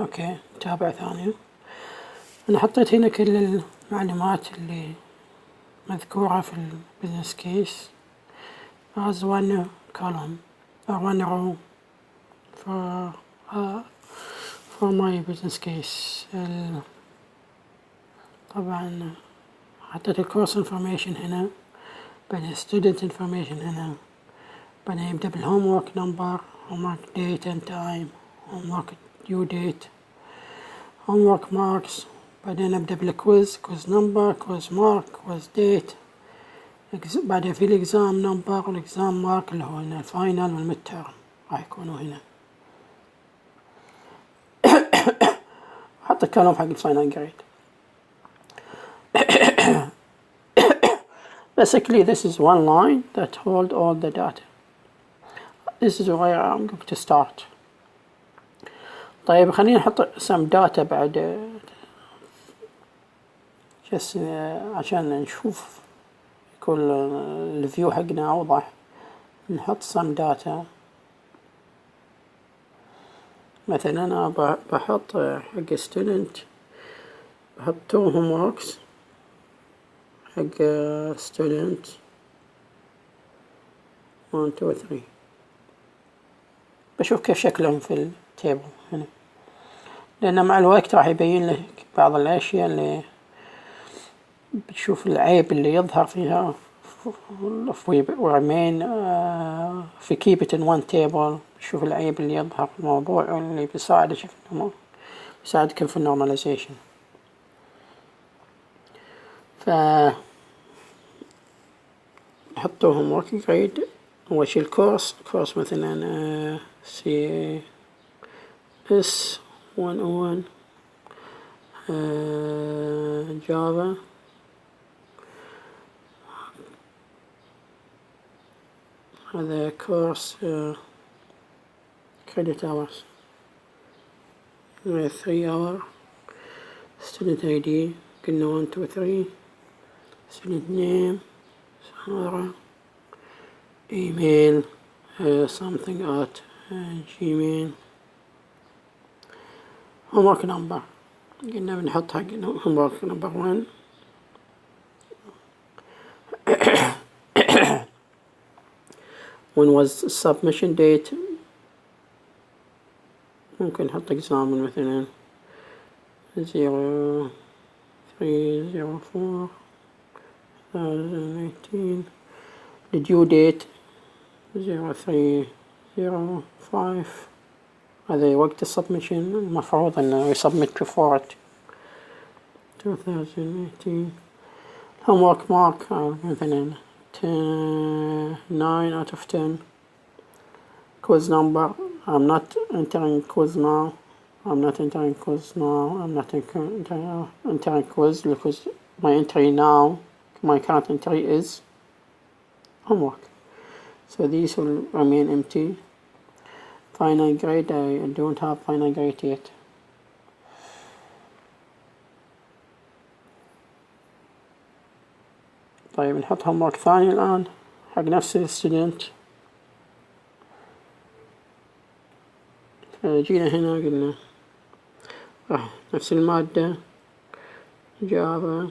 اوكي تابع ثانية. انا حطيت هنا كل المعلومات اللي مذكورة في البزنس كيس as one column or one row for my business case. طبعا حطيت الكورس information هنا، بعدين student information هنا، بعدين يبدأ بالhomework number, homework date and time, homework due date, homework marks، بعدين أبدأ بالquiz, quiz number, quiz mark, quiz date، بعدين في الإكزام نمبر والإكزام مارك اللي هو هنا الفاينل والميد تيرم راح يكونوا هنا. حط الكلام حق الفاينل جريد. Basically this is one line that hold all the data. This is where I'm going to start. طيب خلينا نحط some data بعد just عشان نشوف يكون الفيو حقنا أوضح. نحط some data. مثلا أنا بحط حق student، بحط 2 homeworks حق student 1 2 3. بشوف كيف شكلهم في التيبل هنا، لأن مع الوقت راح يبين لك بعض الأشياء اللي بتشوف العيب اللي يظهر فيها في remain في keep it in one table. بتشوف العيب اللي يظهر في الموضوع واللي بيساعدكم في normalization. حطوهم working grade. أول شي الكورس مثلا CS 101 جافا، هذا كورس credit hours 3 hour. student ID قلنا 1 2 3. student name سارة. email something at gmail. homework number قلنا بنحط حق homework number 1. when was submission date ممكن نحط example مثلا 03/04/2018. the due date 03/05. هذا وقت السبمشن، المفروض انه يسبمت before 2018. homework mark مثلا 9 out of 10. quiz number I'm not entering quiz now. I'm not entering quiz because my entry now, my current entry is homework, so these will remain empty. final grade I don't have final grade yet. طيب نحط homework ثاني الآن حق نفس الستودنت. جينا هنا قلنا نفس المادة جافا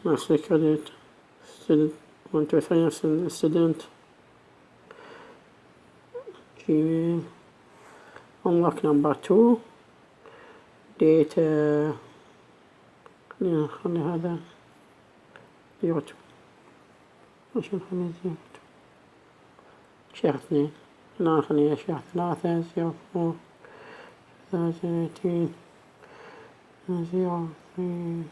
نفس الكريدت student 1 2 3 نفس الستودنت جيميل. homework number 2 date خلي هذا 02 عشان خلي 02 شهر 2. هنا خليها شهر 3 04 2018 03.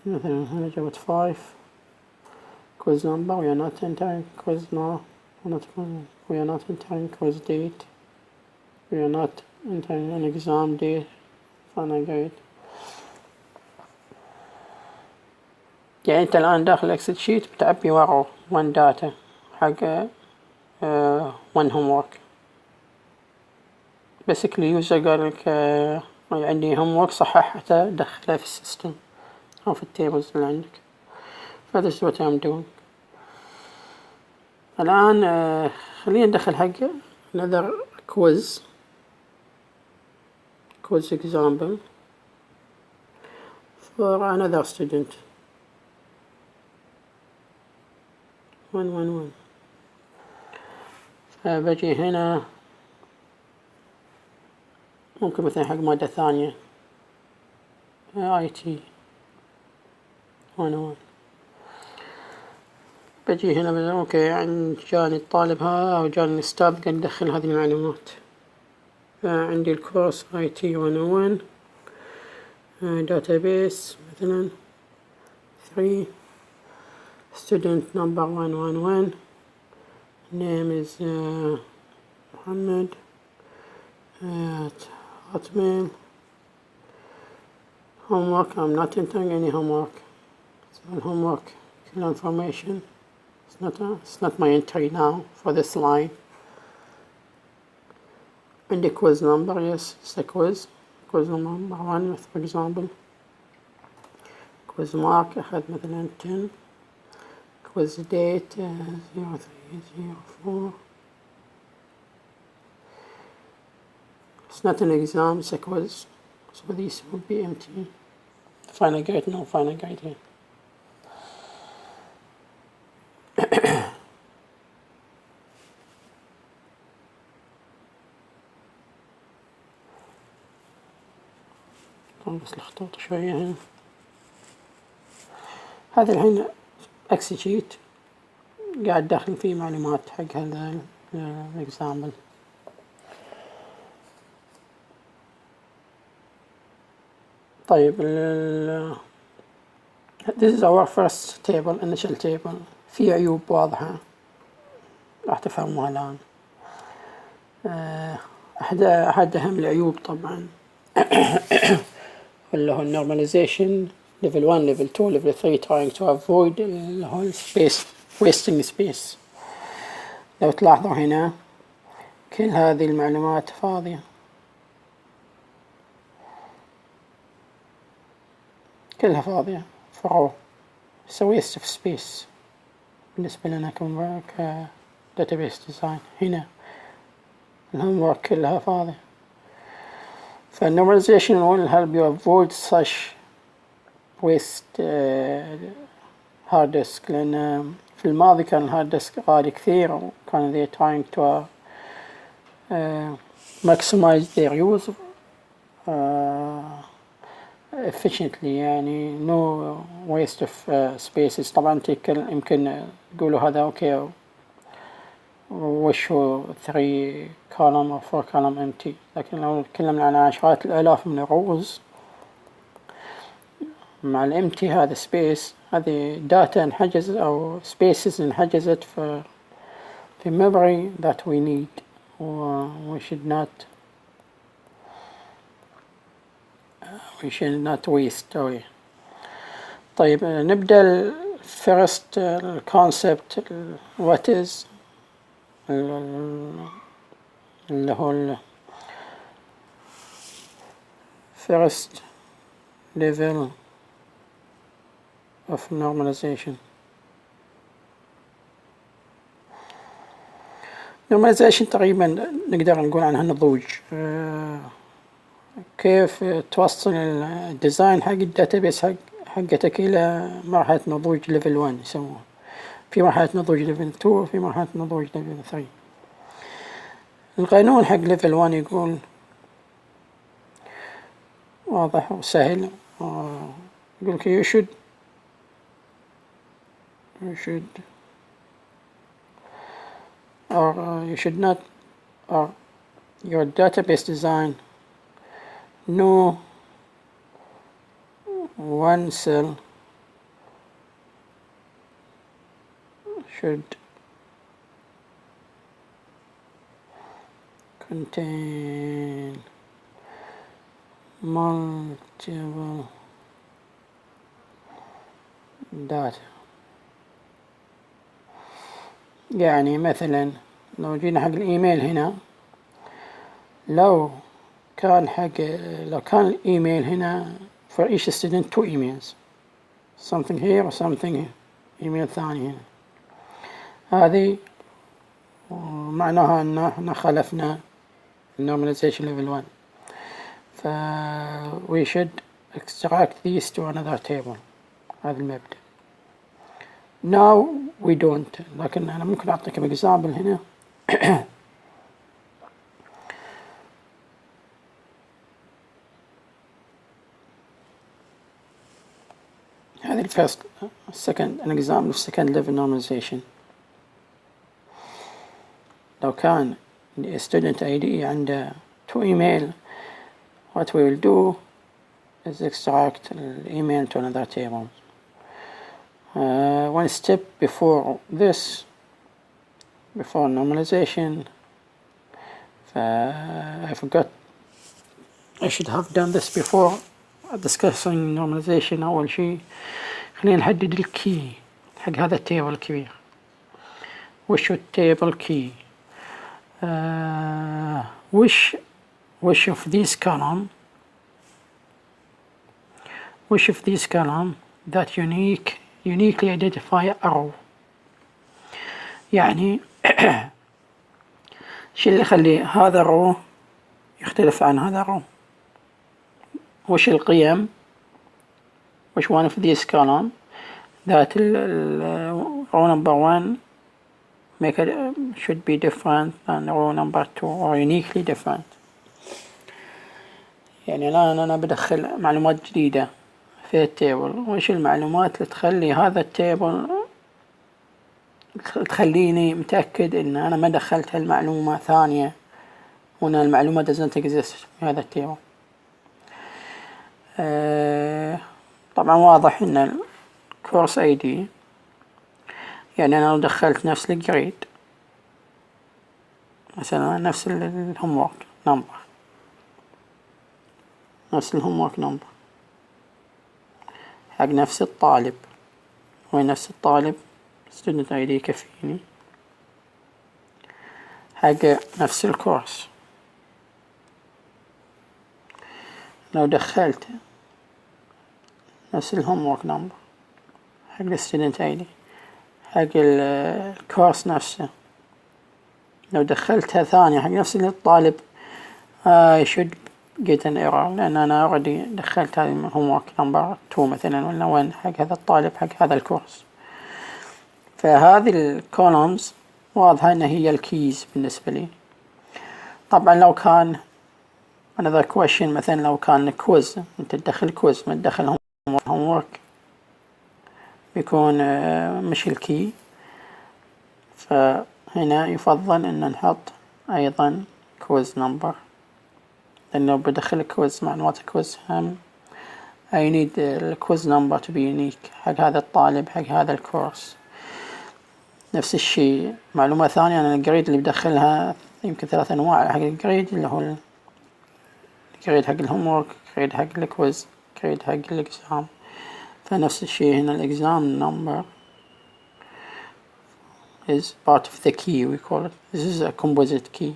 مثلا هنا جابت 5. quiz number we are not entering quiz now. We are not entering quiz date. We are not entering an exam date. final grade. يعني انت الان داخل اكسل شيت بتعبي وراه one data حق one homework. basically user قال لك عندي homework صححته دخله في السيستم أو في التيبلز اللي عندك. this is what I'm doing. الآن خلينا ندخل حق another quiz example for another student. 1 بجي هنا ممكن مثلا حق مادة ثانية IT 101. بجي هنا اوكي جاني الطالب ها او جاني الاستاذ قاعد ندخل هذه المعلومات. عندي الكورس IT 101 database مثلا 3 student number 111 name is Muhammad at Hotmail. Homework, I'm not entering any homework. So homework information, it's not my entry now for this line. And the quiz number, yes, it's a quiz number 1 for example. quiz mark أخذ مثلا 10. quiz date 0304. It's not an exam, it's a quiz, so these would be empty. Final grade, no final grade here. بس الخطوط شوية هنا. هذا الحين اكس شيت قاعد داخل فيه معلومات حق هذا الاكزامبل. طيب this is our first table, initial table. في عيوب واضحة راح تفهموها الآن. أحد أهم العيوب طبعا اللي هو normalization level 1 level 2 level 3 trying to avoid the whole space wasting space. لو تلاحظوا هنا كل هذه المعلومات فاضية، كلها فاضية فراغ. so waste of space بالنسبة لنا ك database design. هنا الهومورك كلها فاضية. فالnormalization will help you avoid such waste hard disk. لأن في الماضي كان الهارد ديسك غالي كثير وكان they trying to maximize their use efficiently، يعني no waste of spaces. طبعا يمكن تقولوا هذا اوكي وش هو 3 column أو 4 column empty، لكن لو تكلمنا عن عشرات الآلاف من الروز مع الامتي هذا space، هذه data انحجزت أو spaces انحجزت في memory that we need we should not waste away. طيب نبدأ first concept what is اللي هو first level of normalization. normalization تقريبا نقدر نقول عنها نضوج. كيف توصل الديزاين حق الداتابيس حقتك إلى مرحلة نضوج level 1 يسموه، في مرحلة نضوج level 2 وفي مرحلة نضوج level 3. القانون حق level 1 يقول واضح وسهل، يقول you should you should not or your database design know one cell should contain multiple data. يعني مثلا لو جينا حق الإيميل هنا، لو كان الإيميل هنا for each student 2 emails something here or something here، إيميل ثاني هنا، هذه ومعناها أن احنا خالفنا normalization level 1. ف we should extract these to another table. هذا المبدأ. Now we don't. لكن أنا ممكن أعطيكم example هنا. هذا الفيرست second an example of second level normalization. لو كان student ID عنده 2 email, what we will do is extract the email to another table. One step before this, before normalization, I forgot, I should have done this before discussing normalization. أول شيء خلينا نحدد الكي حق هذا التيبل الكبير. وش التيبل كي؟ which of these column that uniquely identify a row. يعني شو اللي يخلي هذا الرو يختلف عن هذا الرو؟ وش القيم؟ which one of these column that row number 1 make it should be different than row number 2 or uniquely different. يعني الآن أنا بدخل معلومات جديدة في التيبل. وش المعلومات اللي تخلي هذا التيبل تخليني متأكد إن أنا ما دخلت هالمعلومة ثانية وأن المعلومة doesn't exist في هذا التيبل. طبعا واضح إن الكورس ID يعني أنا لو دخلت نفس الجريد مثلا نفس الهومورك نمبر حق نفس الطالب ونفس الطالب student ID يكفيني حق نفس الكورس. لو دخلت نفس الهومورك نمبر حق student ID حق الكورس نفسه، لو دخلتها ثانية حق نفس الطالب I should get an error لأن أنا already دخلت هذه homework number 2 مثلا ولا 1 حق هذا الطالب حق هذا الكورس. فهذه الكولومز واضحة أن هي الكيز بالنسبة لي. طبعا لو كان another question مثلا لو كان كويز أنت تدخل كويز ما تدخل homework بيكون مش الكي. فهنا يفضل أن نحط أيضا كويز نمبر لأن لو بدخل كويز معلومات كويز هم I need the quiz number to be unique حق هذا الطالب حق هذا الكورس. نفس الشيء معلومة ثانية أنا الجريد اللي بدخلها يمكن 3 أنواع حق الجريد اللي هو الجريد حق الهومورك، جريد حق الكويز، جريد حق الإكزام. فنفس الشيء هنا الإكزام number is part of the key we call it. This is a composite key.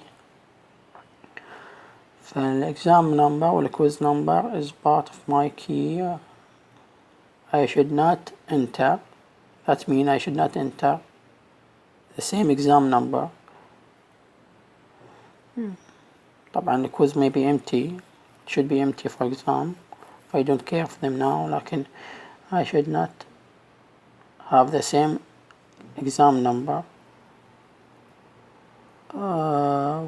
فالإكزام number والكويز number is part of my key. I should not enter. That means I should not enter the same exam number. طبعا the quiz may be empty. It should be empty for exam. I don't care for them now. لكن I should not have the same exam number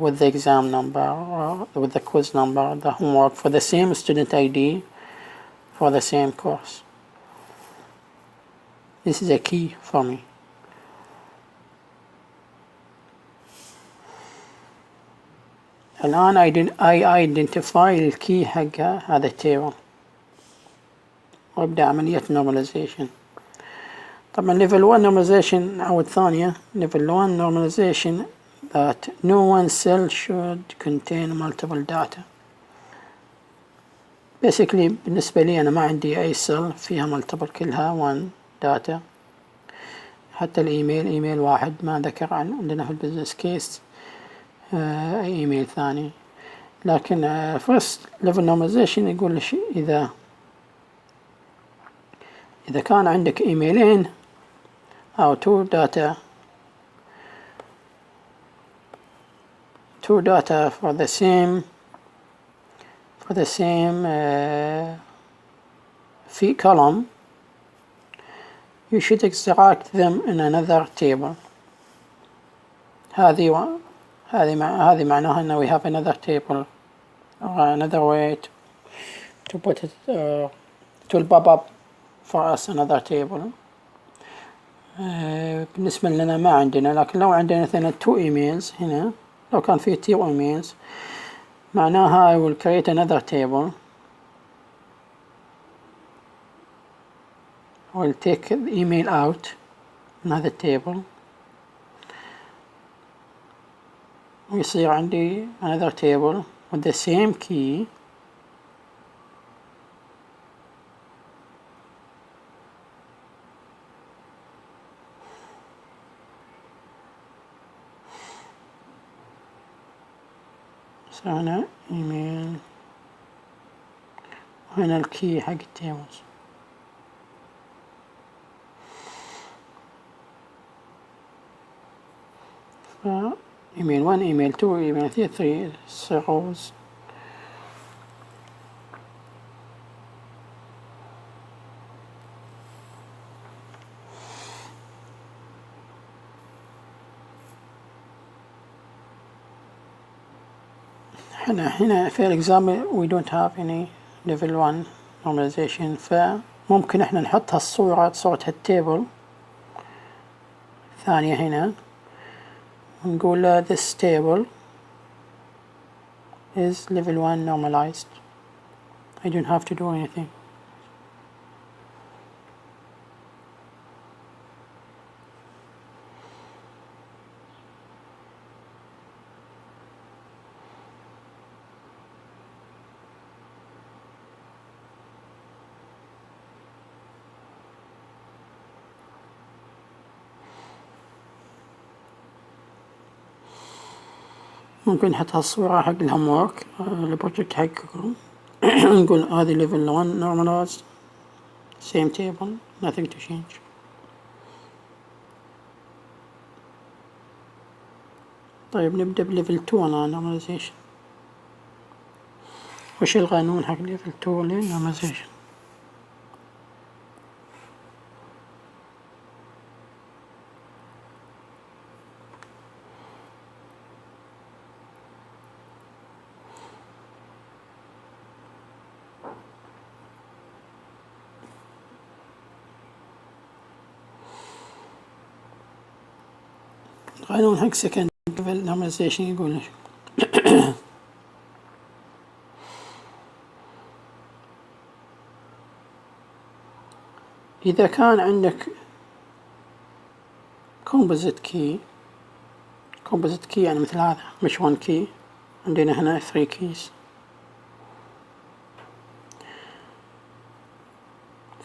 with the exam number or with the quiz number, the homework for the same student ID for the same course. This is a key for me. الآن I identify الكي حق هذا التيبل وابدأ عملية normalization. طبعا level 1 normalization نعود ثانية. level 1 normalization that no one cell should contain multiple data. basically بالنسبة لي أنا ما عندي أي cell فيها multiple كلها 1 data. حتى الإيميل إيميل واحد ما ذكر عندنا في البزنس كيس أي إيميل ثاني. لكن first level normalization يقول لي إذا كان عندك إيميلين أو 2 data through data for the same fee column, you should extract them in another table. هذه معناها إنه we have another table or another way to put it to pop up for us another table. بالنسبة لنا ما عندنا، لكن لو عندنا مثلا 2 emails هنا، لو كان في 2 emails معناها I will create another table. I will take the email out من هذا التيبل ويصير عندي another table with the same key هنا ايميل وهنا الكي حق التيبلز. ايميل 1 ايميل 2 ايميل 3 rows. هنا في الإكزامبل we don't have any level 1 normalization، فممكن احنا نحط هالصورة صورة هالتيبل ثانية هنا ونقول له this table is level 1 normalized. I don't have to do anything. ممكن نحط هالصورة حق الهوم ورك البروجكت حقكم نقول هذه level 1 normalized same table nothing to change. طيب نبدأ بليفل 2 normalization. وش القانون حق level 2 normalization؟ قانون حق second level normalization يقول إذا كان عندك composite key يعني مثل هذا مش one key، عندنا هنا 3 keys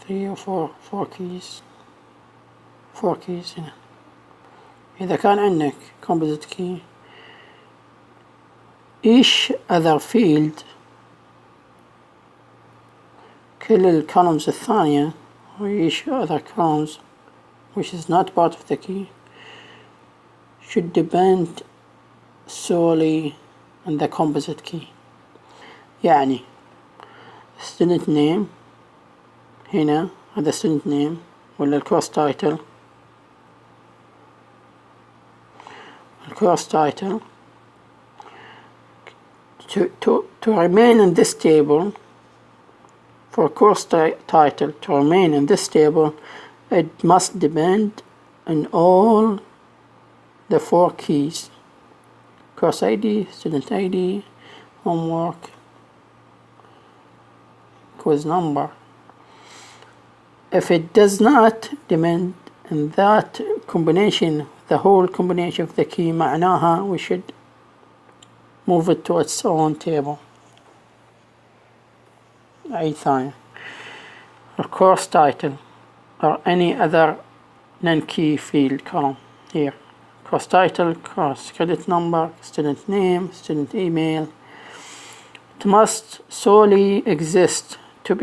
3 و 4 keys 4 keys هنا. إذا كان عندك composite key each other field كل الكولومز الثانية و each other columns which is not part of the key should depend solely on the composite key. يعني student name هنا هذا student name ولا الcourse title to remain in this table for course title to remain in this table it must depend on all the 4 keys course ID, student ID, homework, quiz number. If it does not depend on that combination, the whole combination of the key معناها we should move it to its own table. أي ثانية or course title or any other non-key field column here. Course title, course credit number, student name, student email. It must solely exist to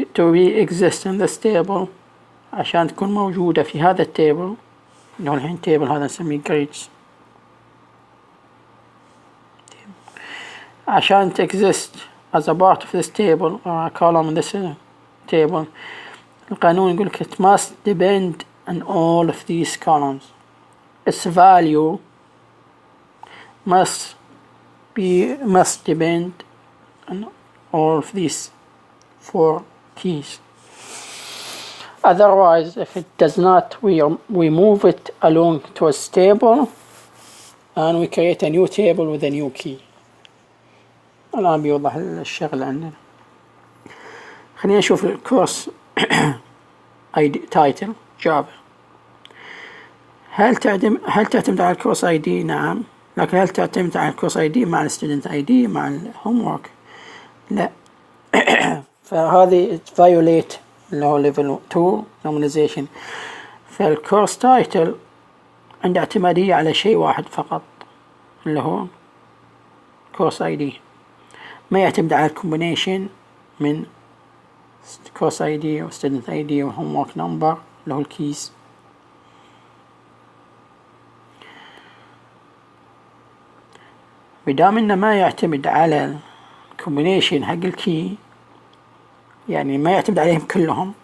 exist in this table عشان تكون موجودة في هذا التيبل اللي هو الحين تيبل هذا نسميه grades. عشان exist as a part of this table or a column in this table. القانون يقول لك it must depend on all of these columns. Its value must depend on all of these 4 keys. Otherwise, if it does not, we move it along to a table and we create a new table with a new key. الآن بيوضح الشغل عندنا. خلينا نشوف الكورس ID title جافا. هل تعتمد على الكورس ID؟ نعم. لكن هل تعتمد على الكورس ID مع الستودنت ID مع الهوم ورك؟ لا. فهذه violate اللي هو level 2 normalization. فالكورس تايتل عنده اعتمادية على شيء واحد فقط اللي هو كورس ID، ما يعتمد على الكومبينيشن من كورس ID و student ID و homework number اللي هو الكيز. بدام انه ما يعتمد على الكومبينيشن حق الكي، يعني ما يعتمد عليهم كلهم،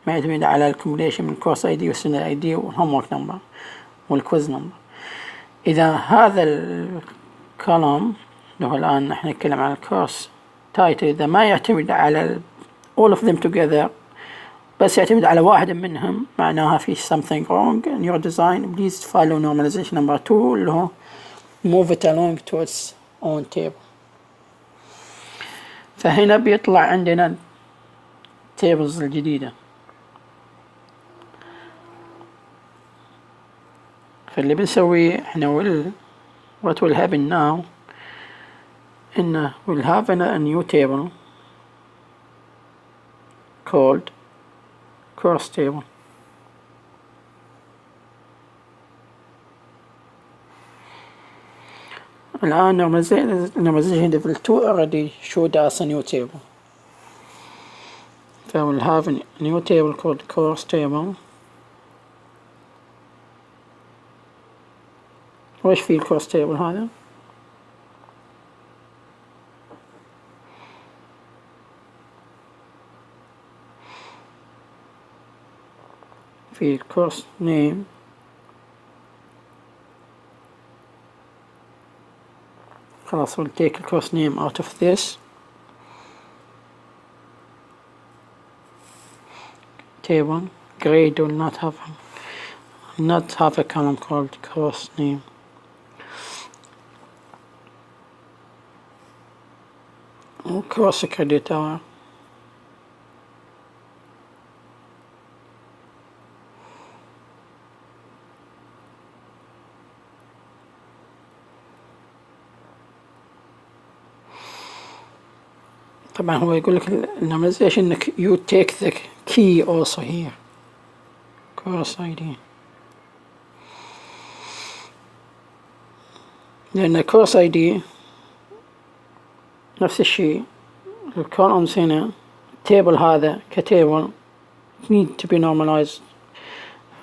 ما يعتمد على الكومبينيشن من كورس ID و student ID و homework number والكويز نمبر. إذا هذا الكولوم اللي هو الآن نحن نتكلم عن الكورس تايتل، إذا ما يعتمد على all of them together بس يعتمد على واحد منهم، معناها في something wrong in your design. Please follow normalization number 2 اللي هو move it along to its own table. فهنا بيطلع عندنا tables الجديدة. فاللي بنسويه احنا what will happen now إنه we'll have a new table called course table. الآن normalization level 2 already showed us a new table. So we'll have a new table called course table. وإيش فيه الكورس تيبل هذا؟ في الكورس name خلاص we'll take the course name out of this table. Grade will not have a column called course name. Course credit hour. طبعا هو يقول لك normalization انك you take the key also here course ID، لأن course ID نفس الشيء. الكولومز هنا التيبل هذا كتيبل need to be normalized.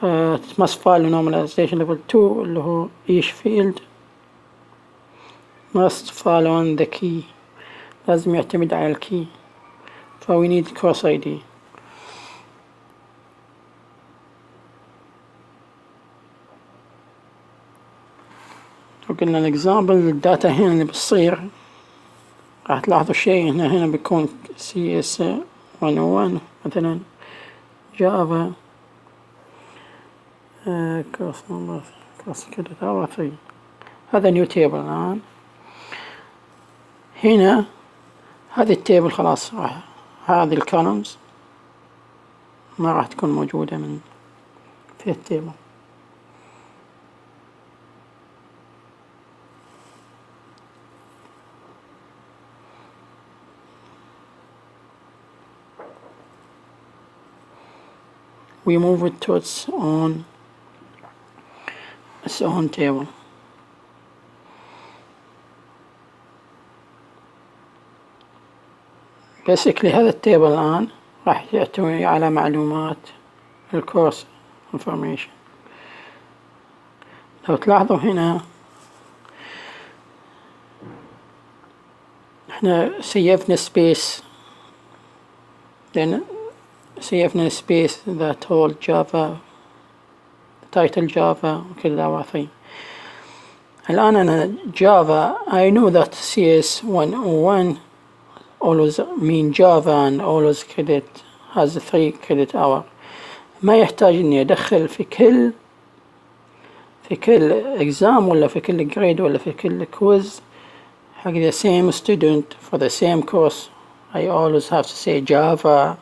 It must follow normalization level 2 اللي هو each field must follow on the key، لازم يعتمد على الكي. ف we need course ID. وقلنا الإكزامبل الداتا هنا اللي بتصير راح تلاحظوا شيء هنا بيكون CS101 مثلا جافا كورس نمبر كورس كريدت اور 3. هذا نيو تيبل الآن. هنا هذه التيبل خلاص راح هذه الكولمز ما راح تكون موجودة من في التيبل. We move it to its own table. Basically هذا التيبل الآن راح يعتمد على معلومات الكورس information. لو تلاحظوا هنا احنا سيفنا سبيس لأن سيفنا سبيس that hold Java title Java وكذا واضحين. الآن أنا Java I know that CS101 always mean Java and always credit has 3 credit hour. ما يحتاج إني أدخل في كل exam ولا في كل grade ولا في كل quiz حق the same student for the same course. I always have to say Java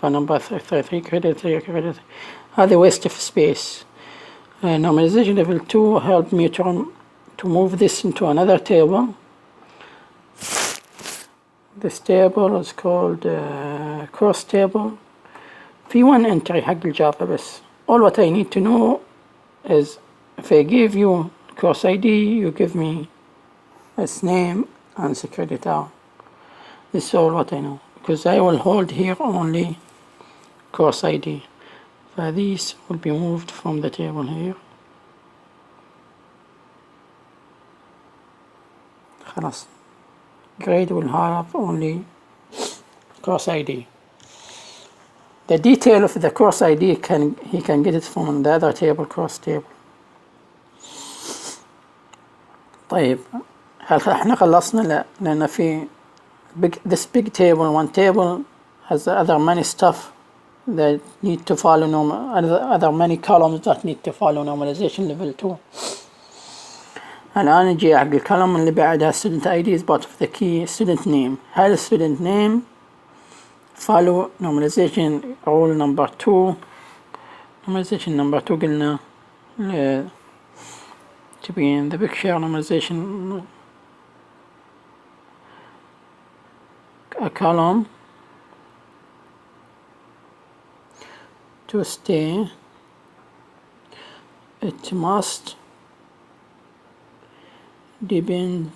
number 3 credit 3 credit. هذا waste of space. Normalization level 2 helped me to move this into another table. This table is called course table. في one entry حق الجافا بس. All what I need to know is if I give you course ID, you give me its name and credit hour. This is all what I know because I will hold here only course ID. So these will be moved from the table here. خلاص. Grade will have only course ID. The detail of the course ID he can get it from the other table, course table. طيب هل احنا خلصنا؟ لا، لأن في this big table, one table has other many stuff that need to follow other many columns that need to follow normalization level 2. الآن نجي حق الكولوم اللي بعدها student ID is part of the key student name. هل student name follow normalization rule number 2. normalization number 2 قلنا to be in the picture normalization a column to stay it must depend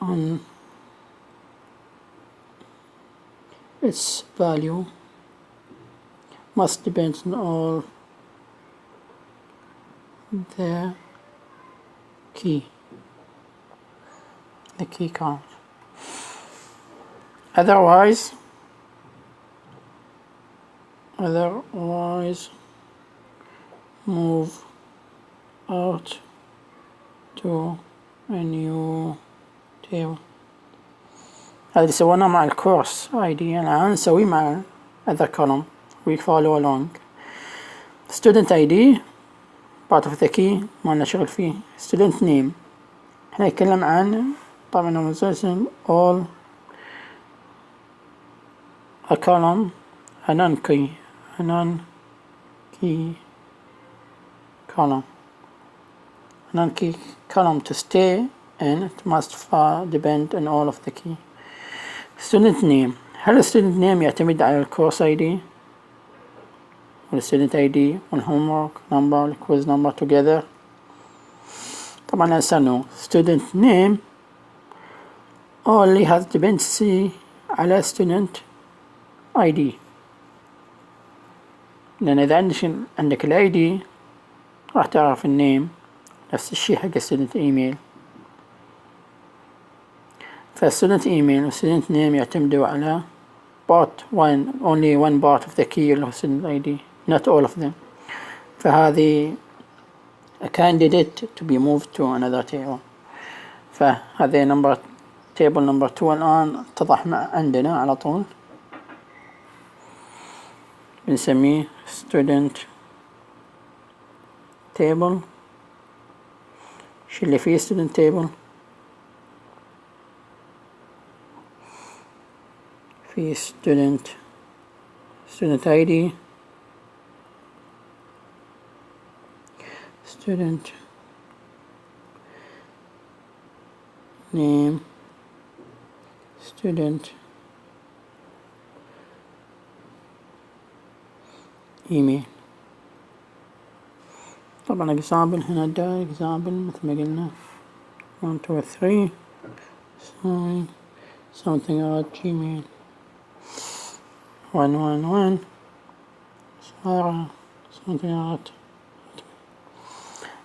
on its value must depend on all the key count. Otherwise move out to a new table. هذا اللي سويناه مع الكورس ID. الآن نسويه مع other column. We follow along. student ID part of the key ما لنا شغل فيه. student name احنا نتكلم عن طبعا normalization all a column a non-key column to stay in it must depend on all of the key. student name هل student name يعتمد على الكورس ID وال student ID وال homework number وال quiz number together؟ طبعا answer no. student name only has dependency على student ID لأن إذا عندك ال ID راح تعرف النيم نفس الشي حق student email. فالstudent email والstudent name يعتمدوا على only one part of the key اللي هو student ID not all of them. فهذه a candidate to be moved to another table. فهذه table number 2 الآن اتضح عندنا على طول بنسميه student table. شو اللي فيه student table؟ في student ID student name student email. طبعا example هنا ده example مثل ما قلنا 1 2 3 sign something at gmail 111 Sarah something at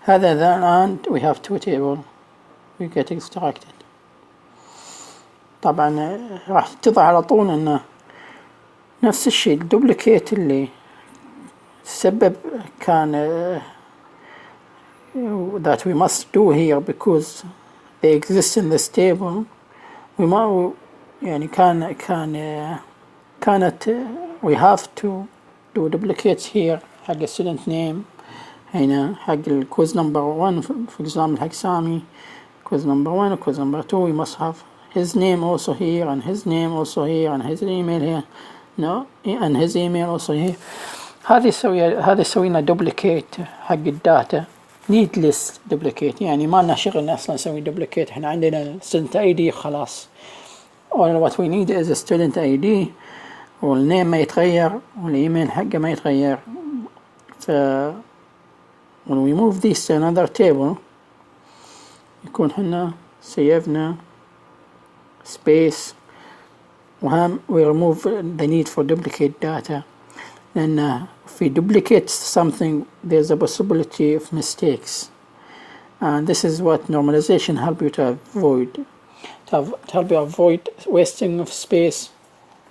هذا الآن we have two table we get extracted. طبعا راح تتضح على طول انه نفس الشيء الدوبليكيت اللي تسبب كان that we must do here because they exist in this table. يعني كانت we have to do duplicates here حق student name هنا حق quiz number 1 for example حق سامي quiz number 1 quiz number 2 we must have his name also here and his name also here and his email here and his email also here. هذه سوينا duplicate حق الداتا needless duplicate يعني ما لنا شغل اصلا نسوي duplicate. احنا عندنا student ID خلاص all what we need is a student ID والنيم ما يتغير والايميل حقه ما يتغير. when we move this to another table يكون حنا سيفنا space وهم we remove the need for duplicate data لأن if we duplicate something there's a possibility of mistakes and this is what normalization help you to avoid to help you avoid wasting of space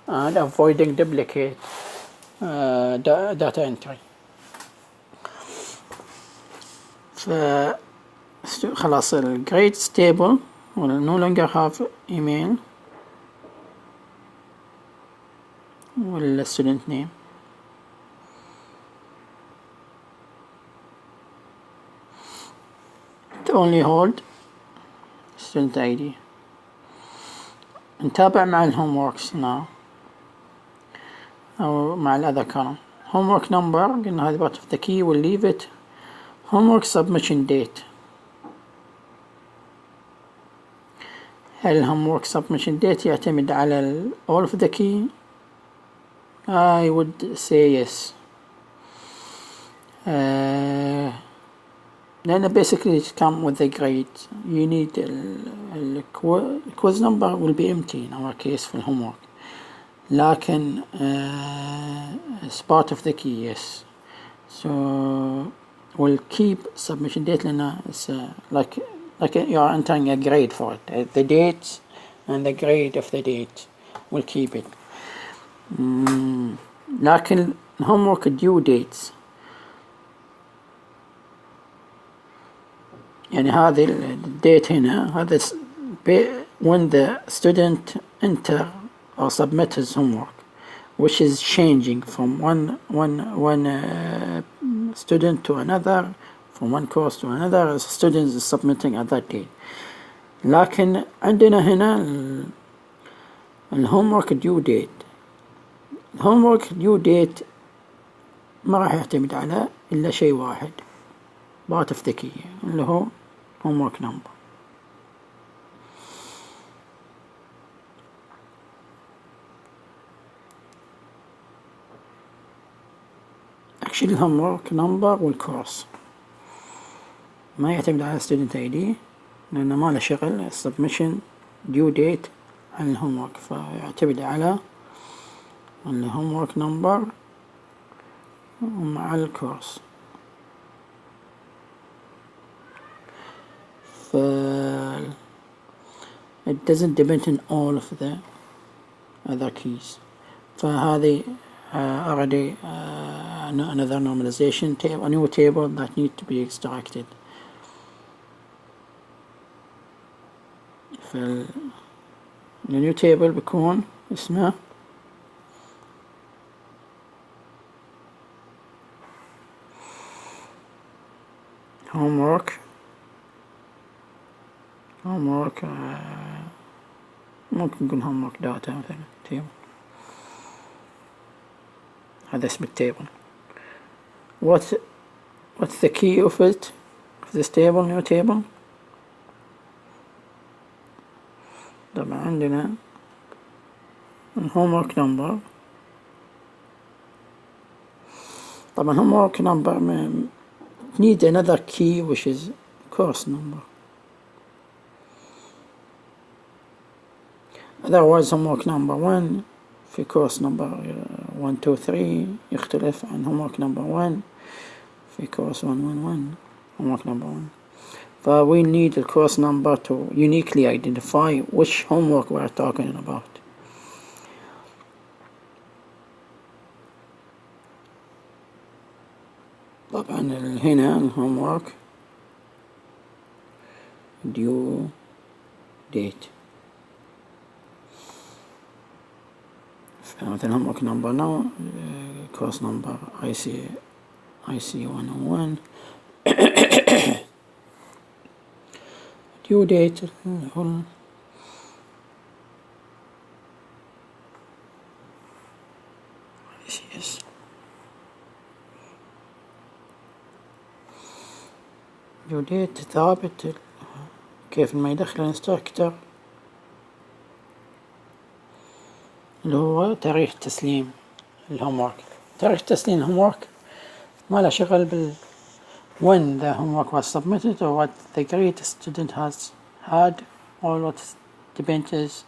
and avoiding duplicate data entry. خلاص ال grades table will no longer have email ولا student name. It only hold student ID. نتابع مع ال homeworks now أو مع ال other column. homework number قلنا هذه part of the key we'll leave it. homework submission date. هل homework submission date يعتمد على all of the key؟ I would say yes. لأن basically it come with the grade. You need quiz number will be empty in our case for homework. لكن it's part of the key, yes. So we'll keep submission date لأن it's like you are entering a grade for it. The date and the grade of the date we'll keep it. لكن homework due dates يعني هذه الديت هنا هذا when the student enter or submit his homework which is changing from one student to another, from one course to another. Students is submitting at that date. لكن عندنا هنا homework due date. homework due date ما راح يعتمد على إلا شيء واحد part of the key اللي هو homework number. actually homework number والcourse ما يعتمد على student ID لأنه ما له شغل submission due date عن homework فيعتمد على homework number ومع الcourse. it doesn't depend on all of the other keys. فهذه already another normalization table, a new table that need to be extracted. the new table بيكون اسمه homework ممكن نقول homework data مثلا table. هذا اسم التيبل. what's the key of it of this table, new table؟ طبعا عندنا homework number. طبعا homework number need another key which is course number. otherwise homework number 1 في course number 1 2 3 يختلف عن homework number 1 في course 1 1 1 homework number 1. We need the course number to uniquely identify which homework we're talking about. طبعا هنا الهومورك due date. مثلا homework number now course number IC 101 due date yes. due date ثابت كيف ما يدخل الانستراكتور اللي هو تاريخ تسليم الهومورك. تاريخ تسليم الهومورك ما له شغل بال when the homework was submitted or what the grade the student has had, or what depends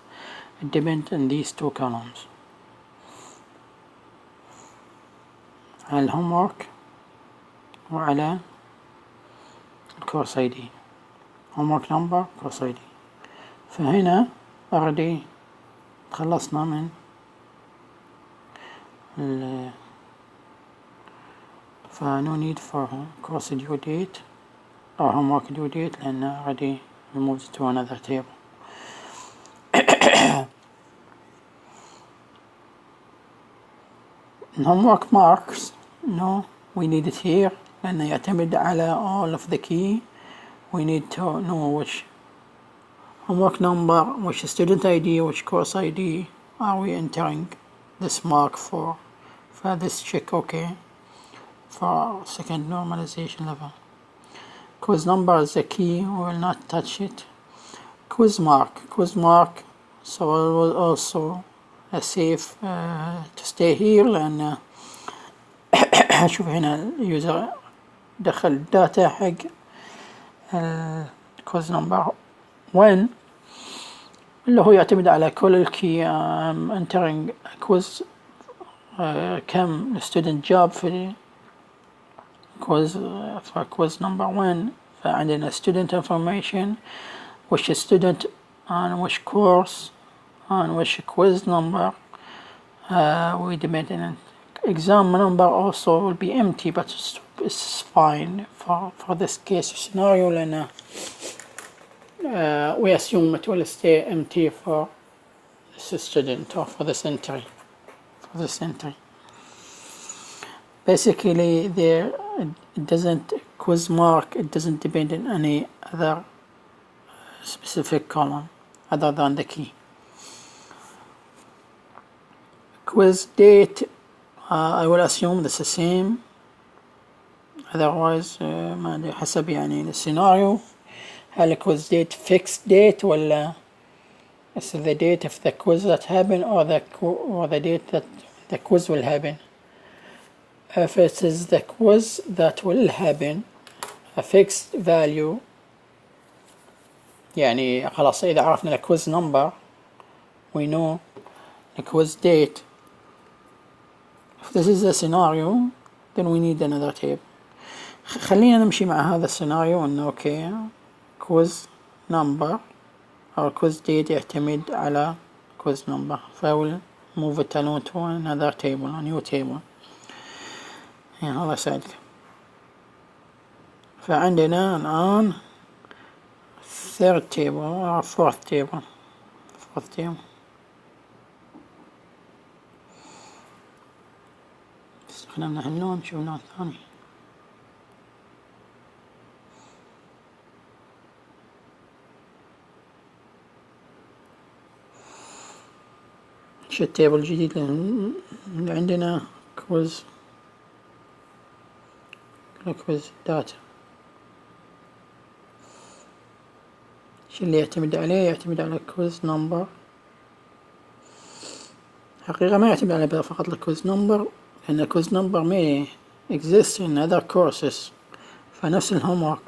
in these two columns. على الهومورك وعلى الكورس ID homework number course ID. فهنا already تخلصنا من no need for course due date or homework due date لأن already we moved to another table. homework marks no we need it here لأنه يعتمد على all of the key. We need to know which homework number, which student ID, which course ID are we entering this mark for this check okay for second normalization level. Quiz number is the key, we will not touch it. Quiz mark, so it will also safe to stay here لأن شوف هنا اليوزر دخل الداتا حق quiz number 1 اللي هو يعتمد على كل الكي entering quiz كم student جاب في quiz quiz number 1. فعندنا student information which student on which course on which quiz number we depend on exam number also will be empty, but it's fine for this case scenario لأن we assume it will stay empty for this student or for this entry. Basically there it doesn't quiz mark, it doesn't depend on any other specific column other than the key. Quiz date I will assume this is the same, otherwise ما أدري حسب يعني السيناريو. هل quiz date fixed date ولا is the date of the quiz that happen or the date that the quiz will happen. If it is the quiz that will happen a fixed value يعني خلاص إذا عرفنا the quiz number we know the quiz date. If this is the scenario then we need another table. خلينا نمشي مع هذا السيناريو إنه أوكي quiz number or quiz date يعتمد على quiz number, I will move it along to another table, a new table. يعني الله يساعدك. فعندنا الآن third table or fourth table. استخدمنا هاللون شو لون ثاني. شو التيبل الجديد اللي عندنا كويز داتا. شو اللي يعتمد عليه؟ يعتمد على كويز نمبر. حقيقة ما يعتمد على فقط الكويز نمبر لأن الكويز نمبر may exist in other courses. فنفس الهومورك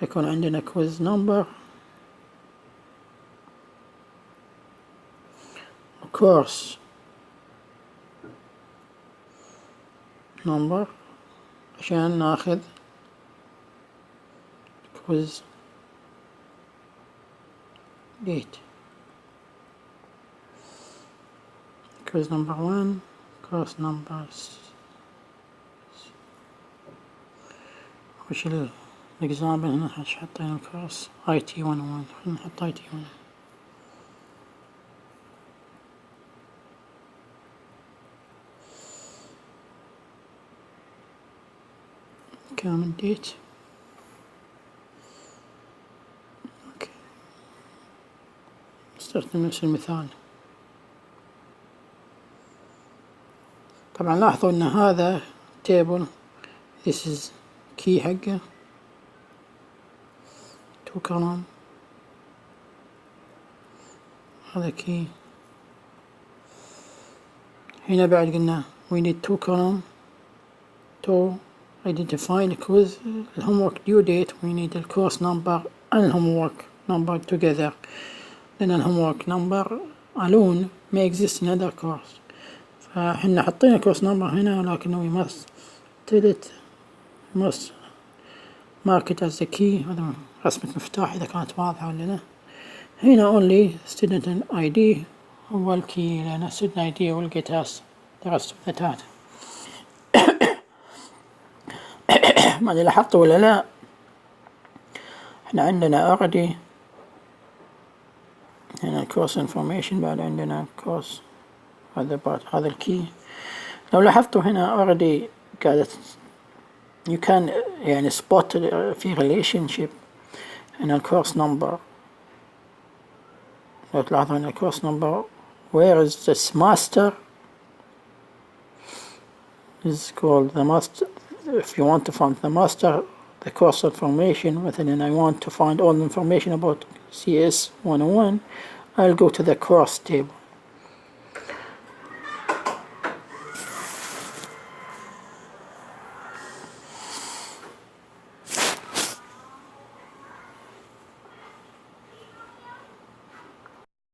يكون عندنا كويز نمبر course number عشان ناخذ quiz date. Quiz number 1, course number وش الإكزامبل هنا حاطين الكورس IT 101. خلينا نحط IT 101. كامل ديت. اوكي استخدم نفس المثال. طبعا لاحظوا ان هذا table this is key حقه 2 column هذا key. هنا بعد قلنا we need 2 column to identify the quiz homework due date. We need the course number and homework number together. Then the homework number alone may exist in other course. فحنا حطينا course number هنا ولكن we must tell it must mark it as the key. هذا رسمة مفتاح إذا كانت واضحة ولا لا. هنا only student ID هو الكي لأن student ID will get us the rest of the data. ما أدري لاحظتوا ولا لا، احنا عندنا already هنا course information بعد عندنا course هذا part هذا الكي. لو لاحظتوا هنا already قاعدة you can يعني spot في relationship هنا course number. لو تلاحظوا هنا course number where is this master is called the master. If you want to find the master the course information مثلا I want to find all the information about CS 101 I'll go to the course table.